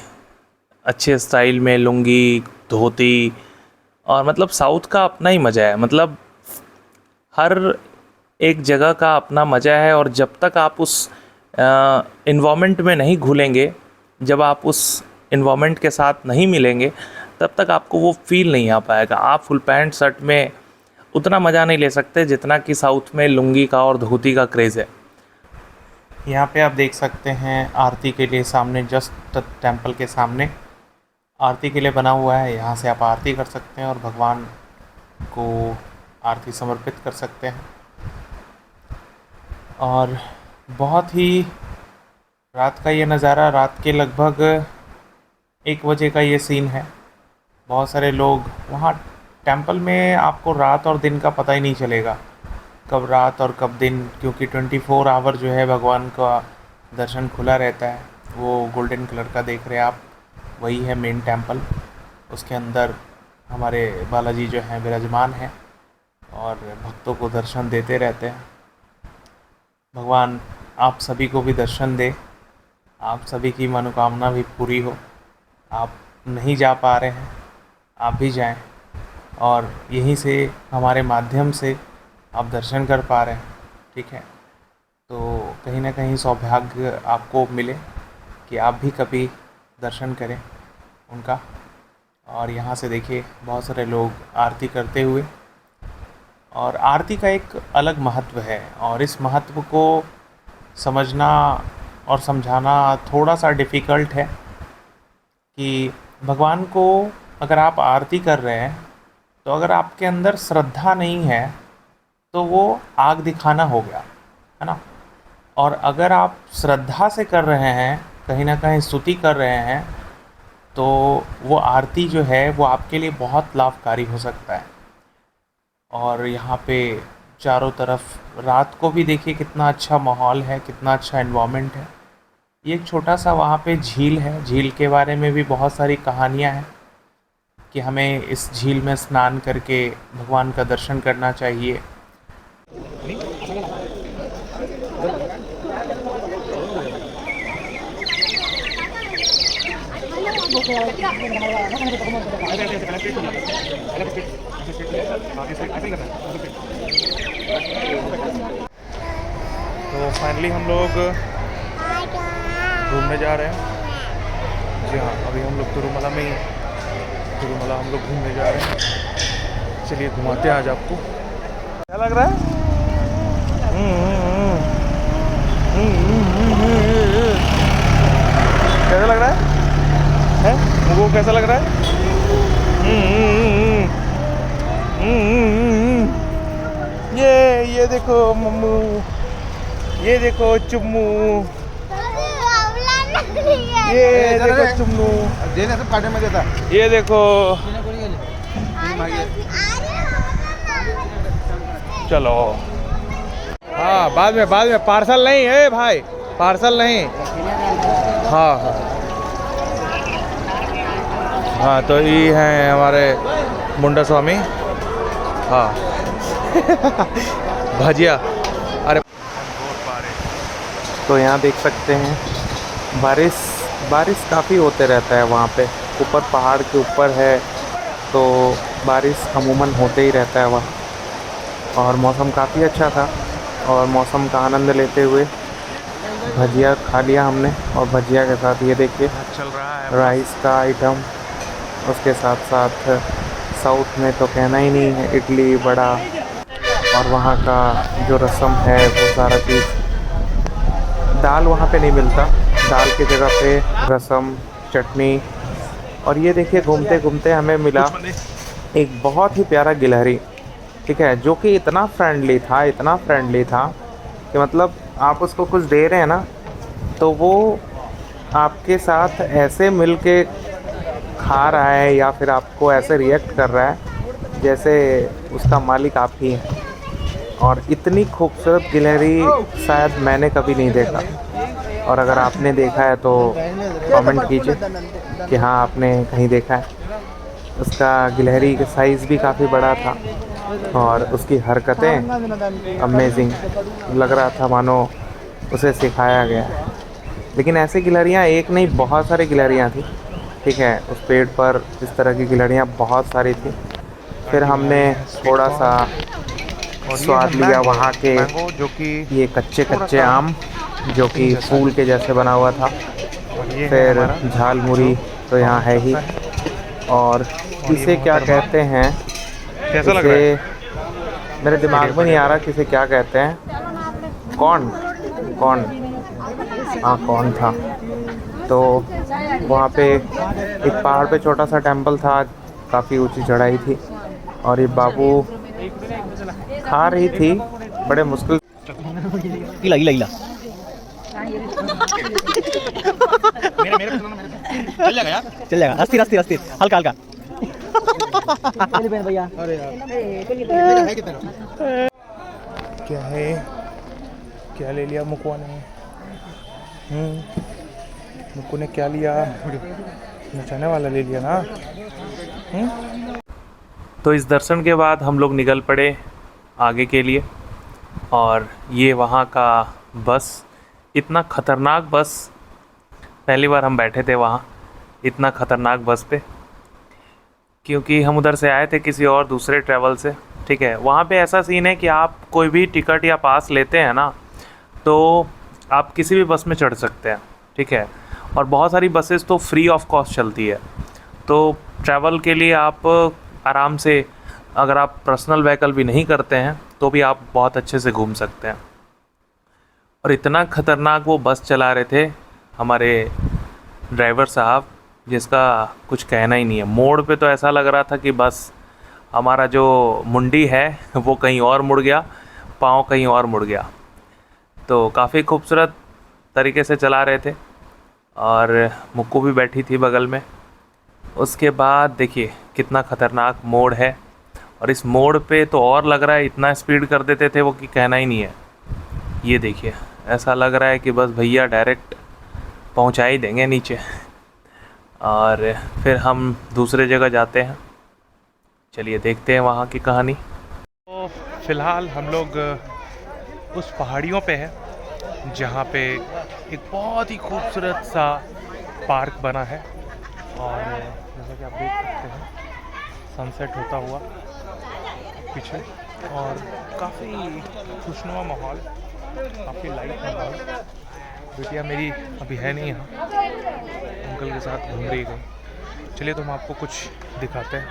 अच्छे स्टाइल में लुंगी, धोती, और मतलब साउथ का अपना ही मज़ा है। मतलब हर एक जगह का अपना मज़ा है, और जब तक आप उस इन्वामेंट में नहीं घुलेंगे, जब आप उस इन्वामेंट के साथ नहीं मिलेंगे, तब तक आपको वो फील नहीं आ पाएगा। आप फुल पैंट शर्ट में उतना मज़ा नहीं ले सकते जितना कि साउथ में लुंगी का और धोती का क्रेज़ है।
यहाँ पे आप देख सकते हैं आरती के लिए सामने, जस्ट टेंपल के सामने आरती के लिए बना हुआ है। यहाँ से आप आरती कर सकते हैं और भगवान को आरती समर्पित कर सकते हैं। और बहुत ही रात का ये नज़ारा, रात के लगभग 1 बजे का ये सीन है। बहुत सारे लोग वहाँ टेंपल में, आपको रात और दिन का पता ही नहीं चलेगा, कब रात और कब दिन, क्योंकि 24 आवर जो है भगवान का दर्शन खुला रहता है। वो गोल्डन कलर का देख रहे हैं आप, वही है मेन टेंपल। उसके अंदर हमारे बालाजी जो हैं विराजमान हैं और भक्तों को दर्शन देते रहते हैं। भगवान आप सभी को भी दर्शन दे, आप सभी की मनोकामना भी पूरी हो। आप नहीं जा पा रहे हैं, आप भी जाएं, और यहीं से हमारे माध्यम से आप दर्शन कर पा रहे हैं, ठीक है। तो कहीं ना कहीं सौभाग्य आपको मिले कि आप भी कभी दर्शन करें उनका। और यहाँ से देखिए बहुत सारे लोग आरती करते हुए, और आरती का एक अलग महत्व है, और इस महत्व को समझना और समझाना थोड़ा सा डिफ़िकल्ट है कि भगवान को अगर आप आरती कर रहे हैं, तो अगर आपके अंदर श्रद्धा नहीं है तो वो आग दिखाना हो गया, है ना। और अगर आप श्रद्धा से कर रहे हैं, कहीं ना कहीं स्तुति कर रहे हैं, तो वो आरती जो है वो आपके लिए बहुत लाभकारी हो सकता है। और यहाँ पे चारों तरफ रात को भी देखिए कितना अच्छा माहौल है, कितना अच्छा एनवायरनमेंट है। ये एक छोटा सा वहाँ पे झील है, झील के बारे में भी बहुत सारी कहानियाँ हैं कि हमें इस झील में स्नान करके भगवान का दर्शन करना चाहिए।
तो फाइनली हम लोग घूमने जा रहे हैं। जी हाँ, अभी हम लोग तिरुमला में ही, तिरुमला हम लोग घूमने जा रहे हैं। चलिए घुमाते हैं आज आपको। क्या लग रहा है? कैसा लग रहा है? मुझको कैसा लग रहा है? ये देखो मम्मू, ये देखो चुम्मू, ये देखो चुम्मू, ये देखो। चलो हाँ, बाद में पार्सल नहीं है भाई, पार्सल नहीं। हाँ हाँ हाँ, तो ये हैं हमारे मुंडा स्वामी। हाँ भजिया। अरे
तो यहाँ देख सकते हैं बारिश काफ़ी होते रहता है वहाँ पे, ऊपर पहाड़ के ऊपर है, तो बारिश अमूमन होते ही रहता है वहाँ। और मौसम काफ़ी अच्छा था, और मौसम का आनंद लेते हुए भजिया खा लिया हमने और भजिया के साथ ये देखिए
चल रहा है
राइस का आइटम, उसके साथ साथ साउथ में तो कहना ही नहीं है, इडली वड़ा और वहाँ का जो रसम है वो सारा चीज़। दाल वहाँ पे नहीं मिलता, दाल की जगह पे रसम, चटनी। और ये देखिए घूमते घूमते हमें मिला एक बहुत ही प्यारा गिलहरी, ठीक है, जो कि इतना फ्रेंडली था कि मतलब आप उसको कुछ दे रहे हैं ना तो वो आपके साथ ऐसे मिल के खा रहा है या फिर आपको ऐसे रिएक्ट कर रहा है जैसे उसका मालिक आप ही हैं। और इतनी खूबसूरत गिलहरी शायद मैंने कभी नहीं देखा, और अगर आपने देखा है तो कमेंट कीजिए कि हाँ आपने कहीं देखा है। उसका गिलहरी का साइज़ भी काफ़ी बड़ा था और उसकी हरकतें अमेजिंग लग रहा था, मानो उसे सिखाया गया है। लेकिन ऐसी गिलहरियाँ एक नहीं, बहुत सारी गिलहरियाँ थी, ठीक है, उस पेड़ पर इस तरह की गिलहरियाँ बहुत सारी थी। फिर हमने थोड़ा सा स्वाद लिया वहाँ के
जो कि
ये कच्चे कच्चे आम जो कि फूल के जैसे बना हुआ था। फिर झाल मुड़ी तो यहाँ है ही, और इसे क्या कहते हैं,
कैसा लग रहा है?
मेरे दिमाग में नहीं आ रहा किसे क्या कहते हैं। कौन हाँ कौन था। तो वहाँ पे एक पहाड़ पे छोटा सा टेंपल था, काफ़ी ऊंची चढ़ाई थी, और ये बाबू खा रही थी बड़े मुश्किल।
इला इला इला चल जाएगा, अस्थिर अस्थिर अस्थिर, हल्का हल्का।
क्या है, क्या ले लिया मुकुआ ने? मुक्कू ने क्या लिया? नचाने वाला ले लिया ना।
तो इस दर्शन के बाद हम लोग निकल पड़े आगे के लिए। और ये वहाँ का बस, इतना ख़तरनाक बस, पहली बार हम बैठे थे वहाँ इतना ख़तरनाक बस पे, क्योंकि हम उधर से आए थे किसी और दूसरे ट्रैवल से, ठीक है। वहाँ पे ऐसा सीन है कि आप कोई भी टिकट या पास लेते हैं ना तो आप किसी भी बस में चढ़ सकते हैं, ठीक है। और बहुत सारी बसेस तो फ्री ऑफ कॉस्ट चलती है, तो ट्रैवल के लिए आप आराम से, अगर आप पर्सनल व्हीकल भी नहीं करते हैं तो भी आप बहुत अच्छे से घूम सकते हैं। और इतना ख़तरनाक वो बस चला रहे थे हमारे ड्राइवर साहब, जिसका कुछ कहना ही नहीं है। मोड़ पे तो ऐसा लग रहा था कि बस हमारा जो मुंडी है वो कहीं और मुड़ गया, पाँव कहीं और मुड़ गया। तो काफ़ी खूबसूरत तरीके से चला रहे थे, और मुक्कू भी बैठी थी बगल में। उसके बाद देखिए कितना ख़तरनाक मोड़ है, और इस मोड़ पे तो और लग रहा है इतना स्पीड कर देते थे वो कि कहना ही नहीं है। ये देखिए ऐसा लग रहा है कि बस भैया डायरेक्ट पहुंचा ही देंगे नीचे। और फिर हम दूसरे जगह जाते हैं, चलिए देखते हैं वहाँ की कहानी।
तो फ़िलहाल हम लोग उस पहाड़ियों पे हैं जहाँ पे एक बहुत ही खूबसूरत सा पार्क बना है, और जैसा कि आप देख सकते हैं सनसेट होता हुआ पीछे, और काफ़ी खुशनुमा माहौल, काफ़ी लाइट माहौल। बेटियाँ मेरी अभी है नहीं यहाँ, अंकल के साथ घूम रही गई। चलिए तो हम आपको कुछ दिखाते हैं।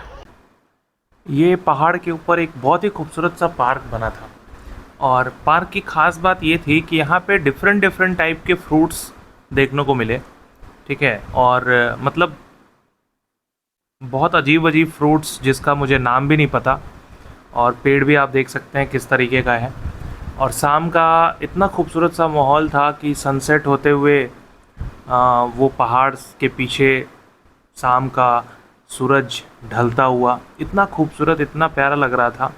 ये पहाड़ के ऊपर एक बहुत ही खूबसूरत सा पार्क बना था, और पार्क की ख़ास बात ये थी कि यहाँ पे डिफरेंट टाइप के फ्रूट्स देखने को मिले, ठीक है। और मतलब बहुत अजीब फ्रूट्स जिसका मुझे नाम भी नहीं पता, और पेड़ भी आप देख सकते हैं किस तरीके का है। और शाम का इतना खूबसूरत सा माहौल था कि सनसेट होते हुए वो पहाड़ के पीछे शाम का सूरज ढलता हुआ इतना खूबसूरत, इतना प्यारा लग रहा था।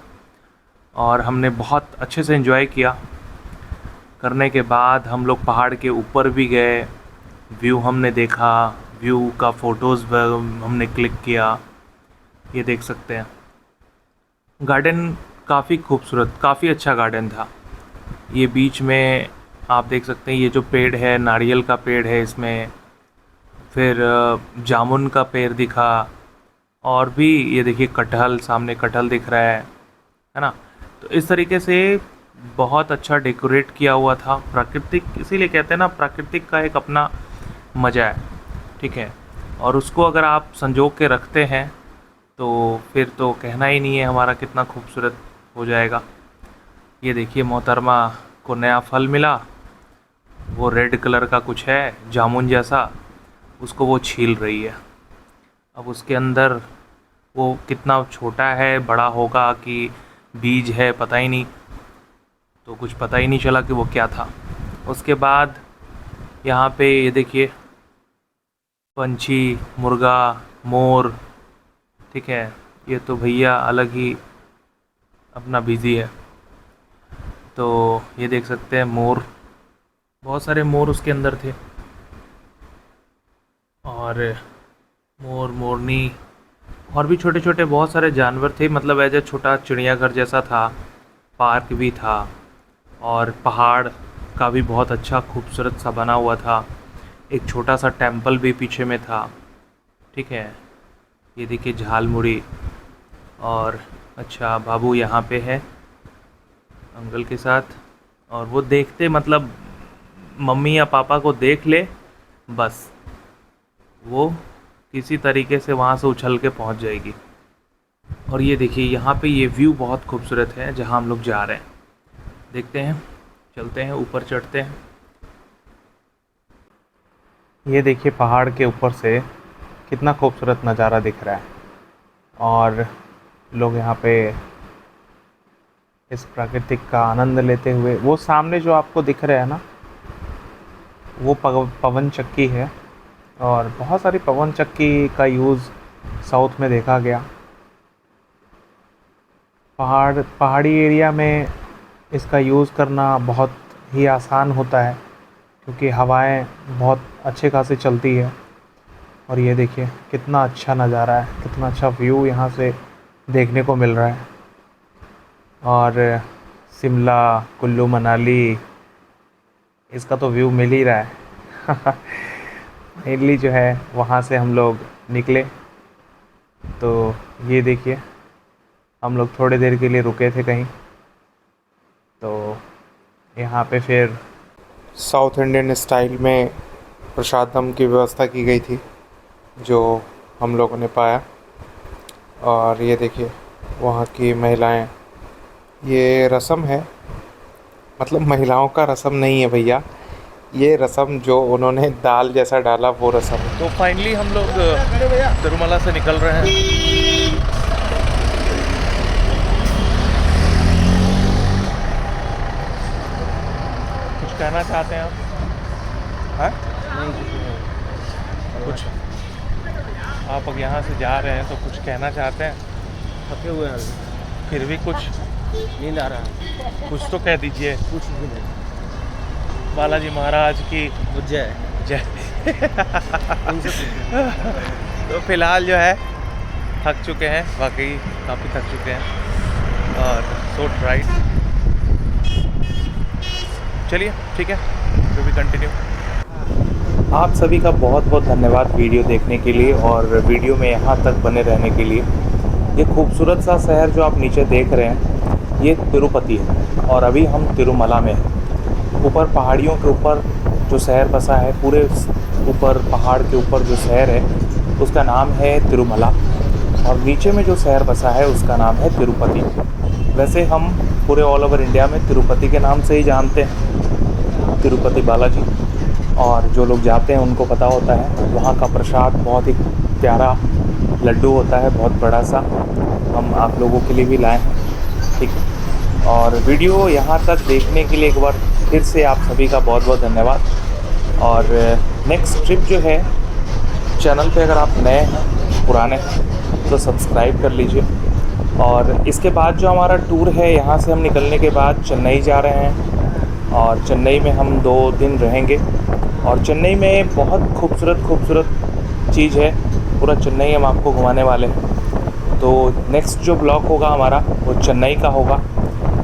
और हमने बहुत अच्छे से एंजॉय किया। करने के बाद हम लोग पहाड़ के ऊपर भी गए, व्यू हमने देखा, व्यू का फ़ोटोज़ हमने क्लिक किया। ये देख सकते हैं गार्डन काफ़ी खूबसूरत, काफ़ी अच्छा गार्डन था। ये बीच में आप देख सकते हैं ये जो पेड़ है, नारियल का पेड़ है इसमें, फिर जामुन का पेड़ दिखा, और भी ये देखिए कटहल, सामने कटहल दिख रहा है ना। तो इस तरीके से बहुत अच्छा डेकोरेट किया हुआ था, प्राकृतिक, इसीलिए कहते हैं ना प्राकृतिक का एक अपना मज़ा है, ठीक है। और उसको अगर आप संजो के रखते हैं तो फिर तो कहना ही नहीं है हमारा कितना खूबसूरत हो जाएगा। ये देखिए मोहतरमा को नया फल मिला, वो रेड कलर का कुछ है जामुन जैसा, उसको वो छील रही है। अब उसके अंदर वो कितना छोटा है, बड़ा होगा कि बीज है पता ही नहीं, तो कुछ पता ही नहीं चला कि वो क्या था। उसके बाद यहाँ पे ये देखिए पंछी, मुर्गा, मोर, ठीक है। ये तो भैया अलग ही अपना बिज़ी है। तो ये देख सकते हैं मोर, बहुत सारे मोर उसके अंदर थे, और मोर, मोरनी और भी छोटे छोटे बहुत सारे जानवर थे। मतलब ऐसे छोटा चिड़ियाघर जैसा था, पार्क भी था, और पहाड़ का भी बहुत अच्छा खूबसूरत सा बना हुआ था। एक छोटा सा टेंपल भी पीछे में था, ठीक है। ये देखिए झालमुड़ी। और अच्छा बाबू यहाँ पे है अंकल के साथ, और वो देखते मतलब मम्मी या पापा को देख ले बस वो किसी तरीके से वहाँ से उछल के पहुँच जाएगी। और ये देखिए यहाँ पे ये व्यू बहुत खूबसूरत है जहाँ हम लोग जा रहे हैं। देखते हैं, चलते हैं, ऊपर चढ़ते हैं। ये देखिए पहाड़ के ऊपर से कितना खूबसूरत नज़ारा दिख रहा है, और लोग यहाँ पे इस प्राकृतिक का आनंद लेते हुए, वो सामने जो आपको दिख रहा है ना, वो पवन चक्की है। और बहुत सारी पवन चक्की का यूज़ साउथ में देखा गया। पहाड़ी एरिया में इसका यूज़ करना बहुत ही आसान होता है, क्योंकि हवाएं बहुत अच्छे खासे चलती है। और ये देखिए कितना अच्छा नज़ारा है, कितना अच्छा व्यू यहाँ से देखने को मिल रहा है। और शिमला, कुल्लू मनाली, इसका तो व्यू मिल ही रहा है। मेनली जो है वहाँ से हम लोग निकले, तो ये देखिए हम लोग थोड़ी देर के लिए रुके थे कहीं, तो यहाँ पे फिर
साउथ इंडियन स्टाइल में प्रसादम की व्यवस्था की गई थी जो हम लोगों ने पाया। और ये देखिए वहाँ की महिलाएं, ये रस्म है, मतलब महिलाओं का रस्म नहीं है भैया, ये रस्म जो उन्होंने दाल जैसा डाला वो रस्म है।
तो फाइनली हम लोग तिरुमला से निकल रहे हैं। कुछ कहना चाहते हैं आप? हाँ? कुछ आप अब यहाँ से जा रहे हैं तो कुछ कहना चाहते हैं?
थके हुए हैं,
फिर भी कुछ
नींद आ रहा है,
कुछ तो कह दीजिए।
कुछ भी नहीं,
बालाजी महाराज की
जय
जय।
उनसे
तो फिलहाल जो है थक चुके हैं, वाकई काफ़ी थक चुके हैं, और सो राइट। चलिए ठीक है, तो भी कंटिन्यू। आप सभी का बहुत बहुत धन्यवाद वीडियो देखने के लिए, और वीडियो में यहाँ तक बने रहने के लिए। ये खूबसूरत सा शहर जो आप नीचे देख रहे हैं, ये तिरुपति है, और अभी हम तिरुमला में हैं। ऊपर पहाड़ियों के ऊपर जो शहर बसा है, पूरे ऊपर पहाड़ के ऊपर जो शहर है उसका नाम है तिरुमला, और नीचे में जो शहर बसा है उसका नाम है तिरुपति। वैसे हम पूरे ऑल ओवर इंडिया में तिरुपति के नाम से ही जानते हैं, तिरुपति बालाजी। और जो लोग जाते हैं उनको पता होता है, वहाँ का प्रसाद बहुत ही प्यारा लड्डू होता है, बहुत बड़ा सा, हम आप लोगों के लिए भी लाए हैं, ठीक है। और वीडियो यहाँ तक देखने के लिए एक बार फिर से आप सभी का बहुत बहुत धन्यवाद। और नेक्स्ट ट्रिप जो है, चैनल पे अगर आप नए हैं, पुराने हैं, तो सब्सक्राइब कर लीजिए। और इसके बाद जो हमारा टूर है, यहाँ से हम निकलने के बाद चेन्नई जा रहे हैं, और चेन्नई में हम 2 दिन रहेंगे। और चेन्नई में बहुत खूबसूरत चीज़ है, पूरा चेन्नई हम आपको घुमाने वाले हैं। तो नेक्स्ट जो ब्लॉग होगा हमारा वो चेन्नई का होगा,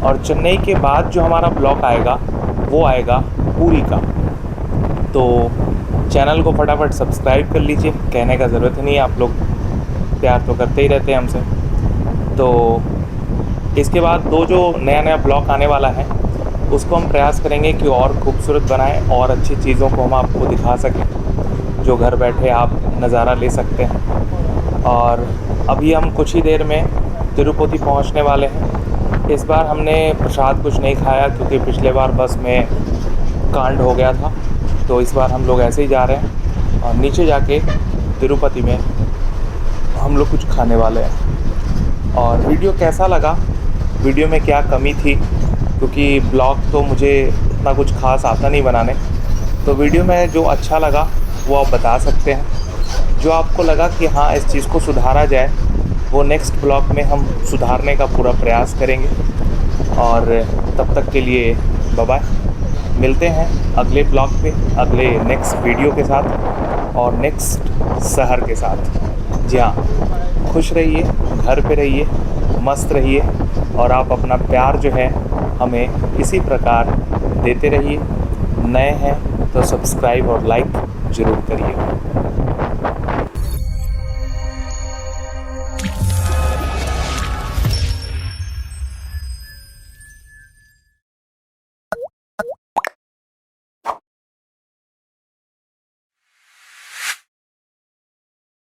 और चेन्नई के बाद जो हमारा ब्लॉग आएगा वो आएगा पुरी का। तो चैनल को फटाफट सब्सक्राइब कर लीजिए, कहने का ज़रूरत ही नहीं है, आप लोग प्यार तो करते ही रहते हैं हमसे। तो इसके बाद दो जो नया ब्लॉग आने वाला है उसको हम प्रयास करेंगे कि और खूबसूरत बनाएं और अच्छी चीज़ों को हम आपको दिखा सकें जो घर बैठे आप नज़ारा ले सकते हैं। और अभी हम कुछ ही देर में तिरुपति पहुंचने वाले हैं। इस बार हमने प्रसाद कुछ नहीं खाया क्योंकि पिछले बार बस में कांड हो गया था, तो इस बार हम लोग ऐसे ही जा रहे हैं और नीचे जाके तिरुपति में हम लोग कुछ खाने वाले हैं। और वीडियो कैसा लगा, वीडियो में क्या कमी थी, क्योंकि ब्लॉग तो मुझे इतना कुछ ख़ास आता नहीं बनाने, तो वीडियो में जो अच्छा लगा वो आप बता सकते हैं। जो आपको लगा कि हाँ इस चीज़ को सुधारा जाए वो नेक्स्ट ब्लॉग में हम सुधारने का पूरा प्रयास करेंगे। और तब तक के लिए बाय बाय, मिलते हैं अगले ब्लॉग पे अगले नेक्स्ट वीडियो के साथ और नेक्स्ट शहर के साथ। जी हाँ, खुश रहिए, घर पे रहिए, मस्त रहिए और आप अपना प्यार जो है हमें इसी प्रकार देते रहिए। नए हैं तो सब्सक्राइब और लाइक ज़रूर करिए।